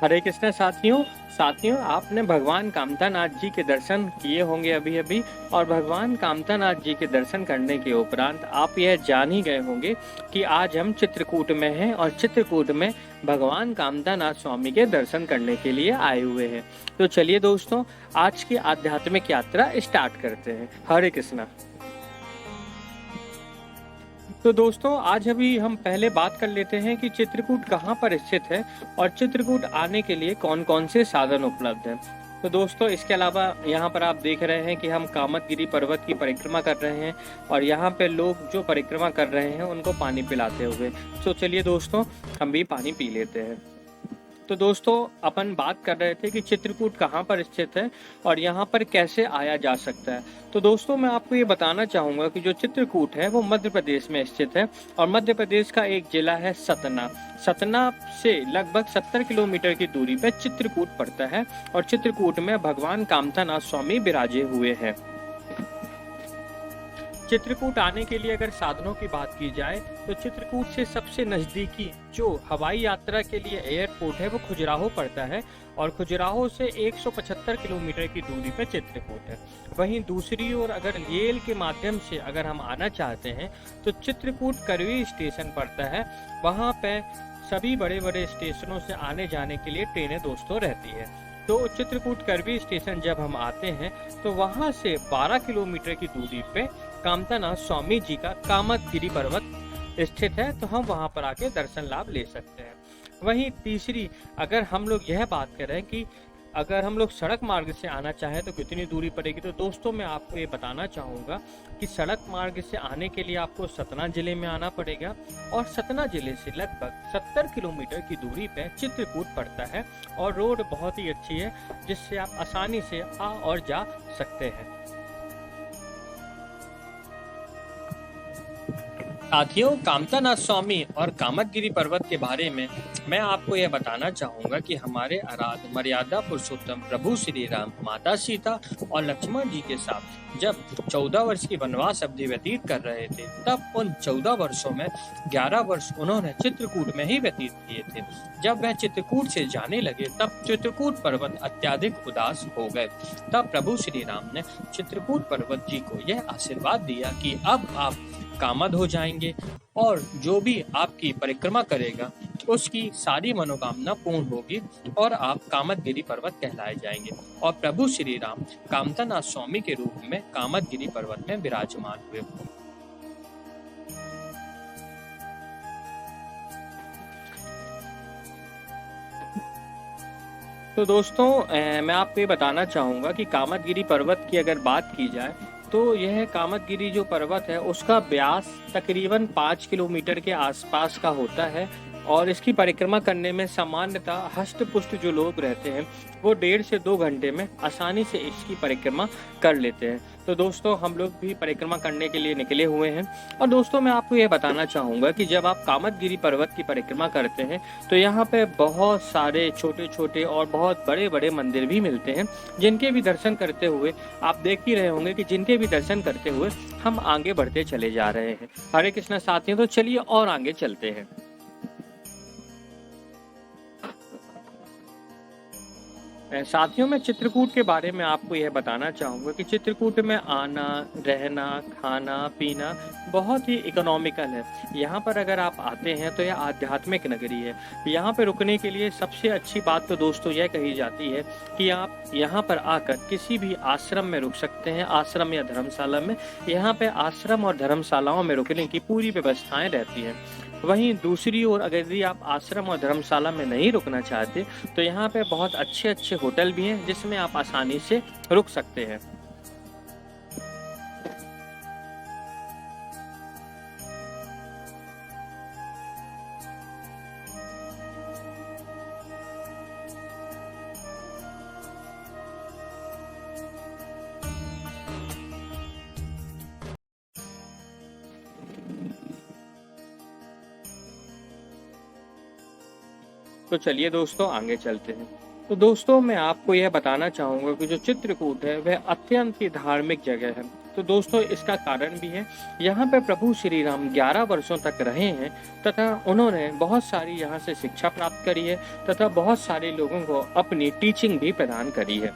हरे कृष्ण साथियों। आपने भगवान कामतानाथ जी के दर्शन किए होंगे अभी अभी। और भगवान कामतानाथ जी के दर्शन करने के उपरांत आप यह जान ही गए होंगे कि आज हम चित्रकूट में हैं और चित्रकूट में भगवान कामतानाथ स्वामी के दर्शन करने के लिए आए हुए हैं। तो चलिए दोस्तों, आज की आध्यात्मिक यात्रा स्टार्ट करते हैं। हरे कृष्णा। तो दोस्तों, आज अभी हम पहले बात कर लेते हैं कि चित्रकूट कहाँ पर स्थित है और चित्रकूट आने के लिए कौन कौन से साधन उपलब्ध हैं। तो दोस्तों, इसके अलावा यहाँ पर आप देख रहे हैं कि हम कामदगिरी पर्वत की परिक्रमा कर रहे हैं और यहाँ पे लोग जो परिक्रमा कर रहे हैं उनको पानी पिलाते हुए। तो चलिए दोस्तों, हम भी पानी पी लेते हैं। तो दोस्तों, अपन बात कर रहे थे कि चित्रकूट कहाँ पर स्थित है और यहाँ पर कैसे आया जा सकता है। तो दोस्तों, मैं आपको ये बताना चाहूँगा कि जो चित्रकूट है वो मध्य प्रदेश में स्थित है और मध्य प्रदेश का एक जिला है सतना। सतना से लगभग 70 किलोमीटर की दूरी पर चित्रकूट पड़ता है और चित्रकूट में भगवान कामतानाथ स्वामी विराजे हुए हैं। चित्रकूट आने के लिए अगर साधनों की बात की जाए तो चित्रकूट से सबसे नज़दीकी जो हवाई यात्रा के लिए एयरपोर्ट है वो खजुराहो पड़ता है और खजुराहो से 175 किलोमीटर की दूरी पर चित्रकूट है। वहीं दूसरी ओर अगर रेल के माध्यम से अगर हम आना चाहते हैं तो चित्रकूट करवी स्टेशन पड़ता है। वहाँ पे सभी बड़े बड़े स्टेशनों से आने जाने के लिए ट्रेनें दोस्तों रहती है। तो चित्रकूट करवी स्टेशन जब हम आते हैं तो वहाँ से 12 किलोमीटर की दूरी पे कामतानाथ स्वामी जी का कामदगिरी पर्वत स्थित है, तो हम वहां पर आके दर्शन लाभ ले सकते हैं। वहीं तीसरी, अगर हम लोग यह बात करें कि अगर हम लोग सड़क मार्ग से आना चाहें तो कितनी दूरी पड़ेगी, तो दोस्तों मैं आपको ये बताना चाहूँगा कि सड़क मार्ग से आने के लिए आपको सतना जिले में आना पड़ेगा और सतना जिले से लगभग 70 किलोमीटर की दूरी पर चित्रकूट पड़ता है और रोड बहुत ही अच्छी है जिससे आप आसानी से आ और जा सकते हैं। साथियों, कामतानाथ स्वामी और कामदगिरी पर्वत के बारे में मैं आपको यह बताना चाहूँगा कि हमारे आराध्य मर्यादा पुरुषोत्तम प्रभु श्री राम माता सीता और लक्ष्मण जी के साथ जब 14 वर्ष की वनवास अवधि व्यतीत कर रहे थे, तब उन 14 वर्षों में 11 वर्ष उन्होंने चित्रकूट में ही व्यतीत किए थे। जब वह चित्रकूट से जाने लगे तब चित्रकूट पर्वत अत्यधिक उदास हो गए। तब प्रभु श्री राम ने चित्रकूट पर्वत जी को यह आशीर्वाद दिया कि अब आप कामद हो जाएंगे और जो भी आपकी परिक्रमा करेगा उसकी सारी मनोकामना पूर्ण होगी और आप कामदगिरी पर्वत कहलाए जाएंगे। और प्रभु श्री राम कामतानाथ स्वामी के रूप में कामदगिरी पर्वत में विराजमान हुए। तो दोस्तों, मैं आपको ये बताना चाहूँगा कि कामदगिरी पर्वत की अगर बात की जाए तो यह कामदगिरी जो पर्वत है उसका व्यास तकरीबन 5 किलोमीटर के आसपास का होता है और इसकी परिक्रमा करने में सामान्यतः हष्ट पुष्ट जो लोग रहते हैं वो 1.5 से 2 घंटे में आसानी से इसकी परिक्रमा कर लेते हैं। तो दोस्तों, हम लोग भी परिक्रमा करने के लिए निकले हुए हैं। और दोस्तों, मैं आपको यह बताना चाहूँगा कि जब आप कामदगिरी पर्वत की परिक्रमा करते हैं तो यहाँ पे बहुत सारे छोटे छोटे और बहुत बड़े बड़े मंदिर भी मिलते हैं, जिनके भी दर्शन करते हुए आप देख ही रहे होंगे कि जिनके भी दर्शन करते हुए हम आगे बढ़ते चले जा रहे हैं। हरे कृष्ण साथियों, तो चलिए और आगे चलते हैं। साथियों, मैं चित्रकूट के बारे में आपको यह बताना चाहूँगा कि चित्रकूट में आना, रहना, खाना पीना बहुत ही इकोनॉमिकल है। यहाँ पर अगर आप आते हैं तो यह आध्यात्मिक नगरी है। यहाँ पर रुकने के लिए सबसे अच्छी बात तो दोस्तों यह कही जाती है कि आप यहाँ पर आकर किसी भी आश्रम में रुक सकते हैं, आश्रम या धर्मशाला में। यहाँ पे आश्रम और धर्मशालाओं में रुकने की पूरी व्यवस्थाएं रहती हैं। वहीं दूसरी ओर अगर यदि आप आश्रम और धर्मशाला में नहीं रुकना चाहते तो यहाँ पे बहुत अच्छे अच्छे होटल भी हैं जिसमें आप आसानी से रुक सकते हैं। तो चलिए दोस्तों, आगे चलते हैं। तो दोस्तों, मैं आपको यह बताना चाहूँगा कि जो चित्रकूट है वह अत्यंत ही धार्मिक जगह है तो दोस्तों इसका कारण भी है, यहाँ पे प्रभु श्री राम 11 वर्षों तक रहे हैं तथा उन्होंने बहुत सारी यहाँ से शिक्षा प्राप्त करी है तथा बहुत सारे लोगों को अपनी टीचिंग भी प्रदान करी है।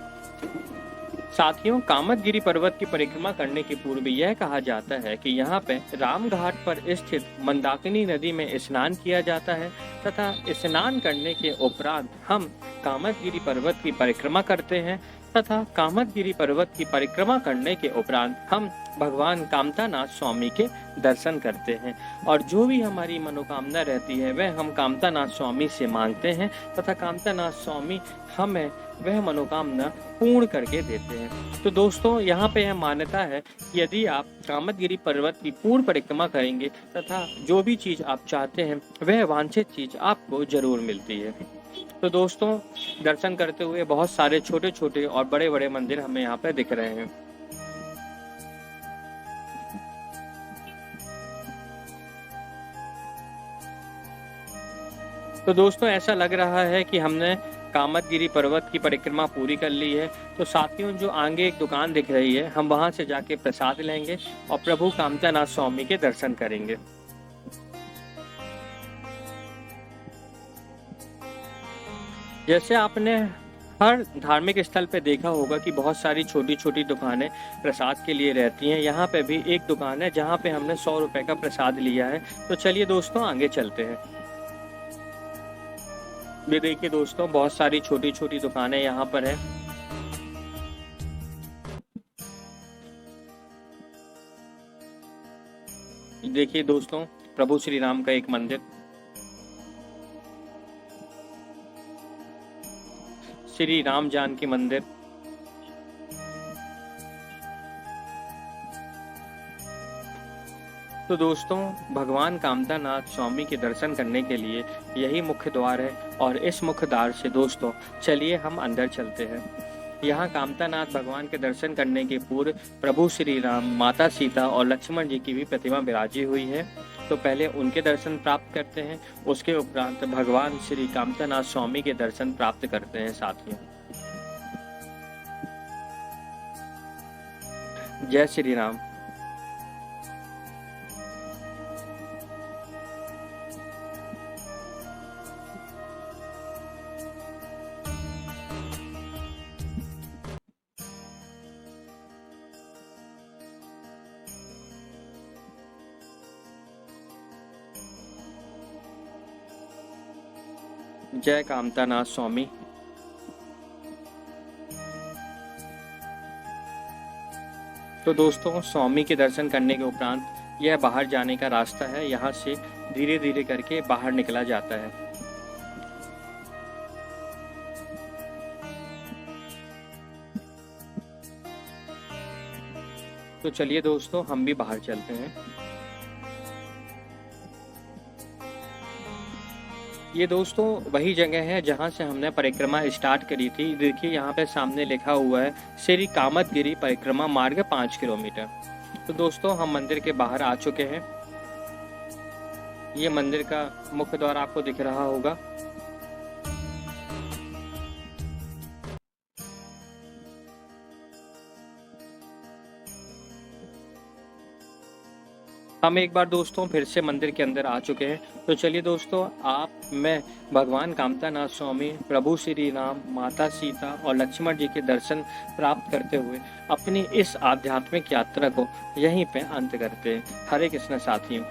साथियों, कामदगिरि पर्वत की परिक्रमा करने के पूर्व यह कहा जाता है कि यहाँ पे राम घाट पर स्थित मंदाकिनी नदी में स्नान किया जाता है तथा स्नान करने के उपरांत हम कामदगिरि पर्वत की परिक्रमा करते हैं तथा कामदगिरि पर्वत की परिक्रमा करने के उपरांत हम भगवान कामतानाथ स्वामी के दर्शन करते हैं और जो भी हमारी मनोकामना रहती है वह हम कामतानाथ स्वामी से मांगते हैं तथा कामतानाथ स्वामी हमें वह मनोकामना पूर्ण करके देते हैं। तो दोस्तों यहाँ पे यह मान्यता है कि यदि आप कामदगिरि पर्वत की पूर्ण परिक्रमा करेंगे तथा जो भी चीज आप चाहते हैं वह वांछित चीज आपको जरूर मिलती है। तो दोस्तों दर्शन करते हुए बहुत सारे छोटे छोटे और बड़े बड़े मंदिर हमें यहाँ पे दिख रहे हैं। तो दोस्तों ऐसा लग रहा है कि हमने कामदगिरि पर्वत की परिक्रमा पूरी कर ली है। तो साथियों जो आगे एक दुकान दिख रही है हम वहां से जाके प्रसाद लेंगे और प्रभु कामतानाथ स्वामी के दर्शन करेंगे। जैसे आपने हर धार्मिक स्थल पे देखा होगा कि बहुत सारी छोटी छोटी दुकानें प्रसाद के लिए रहती हैं, यहाँ पे भी एक दुकान है जहाँ पे हमने 100 रुपए का प्रसाद लिया है। तो चलिए दोस्तों आगे चलते हैं। ये देखिए दोस्तों बहुत सारी छोटी छोटी दुकानें यहाँ पर है। देखिए दोस्तों प्रभु श्री राम का एक मंदिर, श्री राम जानकी मंदिर। तो दोस्तों भगवान कामतानाथ स्वामी के दर्शन करने के लिए यही मुख्य द्वार है और इस मुख्य द्वार से दोस्तों चलिए हम अंदर चलते हैं। यहाँ कामतानाथ भगवान के दर्शन करने के पूर्व प्रभु श्री राम, माता सीता और लक्ष्मण जी की भी प्रतिमा विराजी हुई है। तो पहले उनके दर्शन प्राप्त करते हैं, उसके उपरांत भगवान श्री कामतानाथ स्वामी के दर्शन प्राप्त करते हैं। साथियों जय श्री राम। जय कामतानाथ स्वामी। तो दोस्तों स्वामी के दर्शन करने के उपरांत यह बाहर जाने का रास्ता है, यहाँ से धीरे धीरे करके बाहर निकला जाता है। तो चलिए दोस्तों हम भी बाहर चलते हैं। ये दोस्तों वही जगह है जहाँ से हमने परिक्रमा स्टार्ट करी थी। देखिए यहाँ पे सामने लिखा हुआ है श्री कामदगिरि परिक्रमा मार्ग 5 किलोमीटर। तो दोस्तों हम मंदिर के बाहर आ चुके हैं। ये मंदिर का मुख्य द्वार आपको दिख रहा होगा। हम एक बार दोस्तों फिर से मंदिर के अंदर आ चुके हैं। तो चलिए दोस्तों मैं भगवान कामतानाथ स्वामी, प्रभु श्री राम, माता सीता और लक्ष्मण जी के दर्शन प्राप्त करते हुए अपनी इस आध्यात्मिक यात्रा को यहीं पे अंत करते हैं। हरे कृष्ण साथियों।